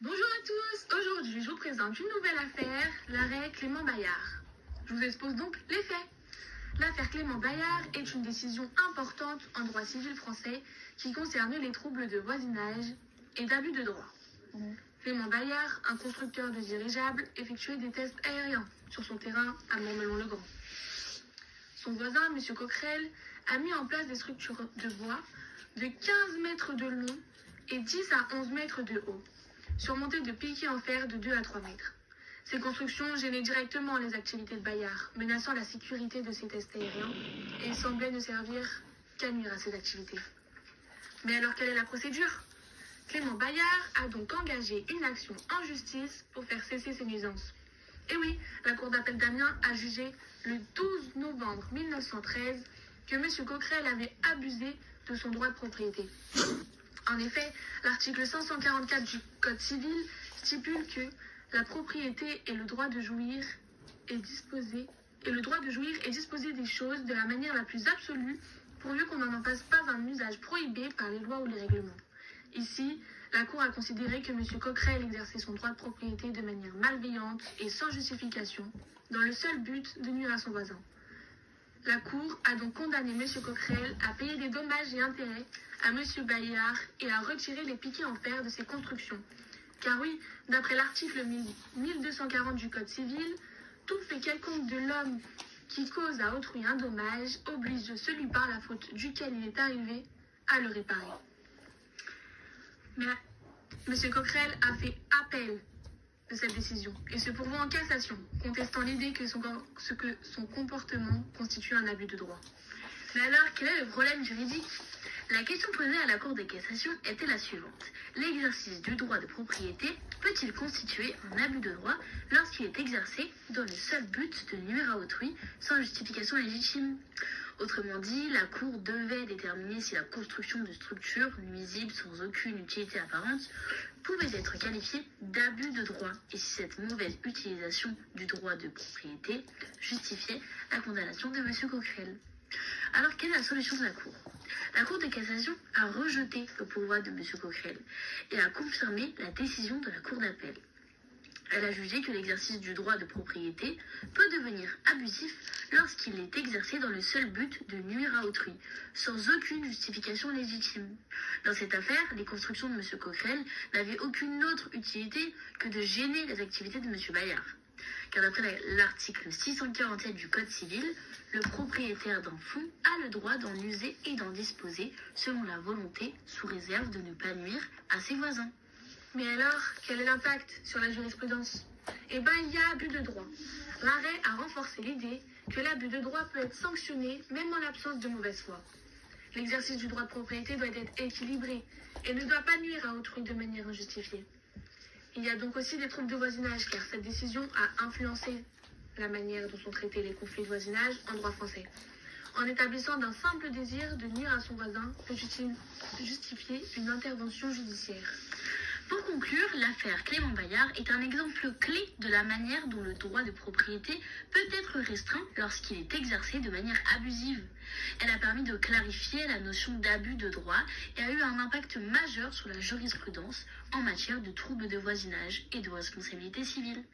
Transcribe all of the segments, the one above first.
Bonjour à tous, aujourd'hui je vous présente une nouvelle affaire, l'arrêt Clément Bayard. Je vous expose donc les faits. L'affaire Clément Bayard est une décision importante en droit civil français qui concerne les troubles de voisinage et d'abus de droit. Clément Bayard, un constructeur de dirigeables, effectuait des tests aériens sur son terrain à Montmelon-le-Grand. Son voisin, M. Coquerel, a mis en place des structures de bois de 15 mètres de long et 10 à 11 mètres de haut, surmontées de piquets en fer de 2 à 3 mètres. Ces constructions gênaient directement les activités de Bayard, menaçant la sécurité de ses tests aériens, et semblaient ne servir qu'à nuire à ses activités. Mais alors quelle est la procédure ? Clément Bayard a donc engagé une action en justice pour faire cesser ces nuisances. Et oui, la Cour d'appel d'Amiens a jugé le 12 novembre 1913 que M. Coquerel avait abusé de son droit de propriété. En effet, l'article 544 du Code civil stipule que la propriété est le droit de jouir et disposer des choses de la manière la plus absolue, pourvu qu'on n'en fasse pas un usage prohibé par les lois ou les règlements. Ici, la Cour a considéré que M. Coquerel exerçait son droit de propriété de manière malveillante et sans justification, dans le seul but de nuire à son voisin. La Cour a donc condamné M. Coquerel à payer des dommages et intérêts à M. Bayard et à retirer les piquets en fer de ses constructions. Car oui, d'après l'article 1240 du Code civil, tout fait quelconque de l'homme qui cause à autrui un dommage oblige celui par la faute duquel il est arrivé à le réparer. Mais M. Coquerel a fait appel de cette décision et se pourvoit en cassation, contestant l'idée que son comportement constitue un abus de droit. Mais alors, quel est le problème juridique ? La question posée à la Cour de cassation était la suivante. L'exercice du droit de propriété peut-il constituer un abus de droit lorsqu'il est exercé dans le seul but de nuire à autrui sans justification légitime ? Autrement dit, la Cour devait déterminer si la construction de structures nuisibles sans aucune utilité apparente pouvait être qualifiée d'abus de droit et si cette mauvaise utilisation du droit de propriété justifiait la condamnation de M. Coquerel. Alors, quelle est la solution de la Cour ? La Cour de cassation a rejeté le pourvoi de M. Coquerel et a confirmé la décision de la Cour d'appel. Elle a jugé que l'exercice du droit de propriété peut devenir abusif lorsqu'il est exercé dans le seul but de nuire à autrui, sans aucune justification légitime. Dans cette affaire, les constructions de M. Coquerel n'avaient aucune autre utilité que de gêner les activités de M. Bayard. Car d'après l'article 647 du Code civil, le propriétaire d'un fonds a le droit d'en user et d'en disposer selon la volonté, sous réserve de ne pas nuire à ses voisins. Mais alors, quel est l'impact sur la jurisprudence ? Eh bien, il y a abus de droit. L'arrêt a renforcé l'idée que l'abus de droit peut être sanctionné même en l'absence de mauvaise foi. L'exercice du droit de propriété doit être équilibré et ne doit pas nuire à autrui de manière injustifiée. Il y a donc aussi des troubles de voisinage, car cette décision a influencé la manière dont sont traités les conflits de voisinage en droit français. En établissant d'un simple désir de nuire à son voisin peut justifier une intervention judiciaire. Pour conclure, l'affaire Clément Bayard est un exemple clé de la manière dont le droit de propriété peut être restreint lorsqu'il est exercé de manière abusive. Elle a permis de clarifier la notion d'abus de droit et a eu un impact majeur sur la jurisprudence en matière de troubles de voisinage et de responsabilité civile.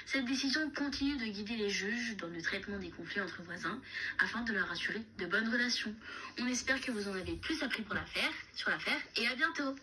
Cette décision continue de guider les juges dans le traitement des conflits entre voisins afin de leur assurer de bonnes relations. On espère que vous en avez plus appris sur l'affaire et à bientôt.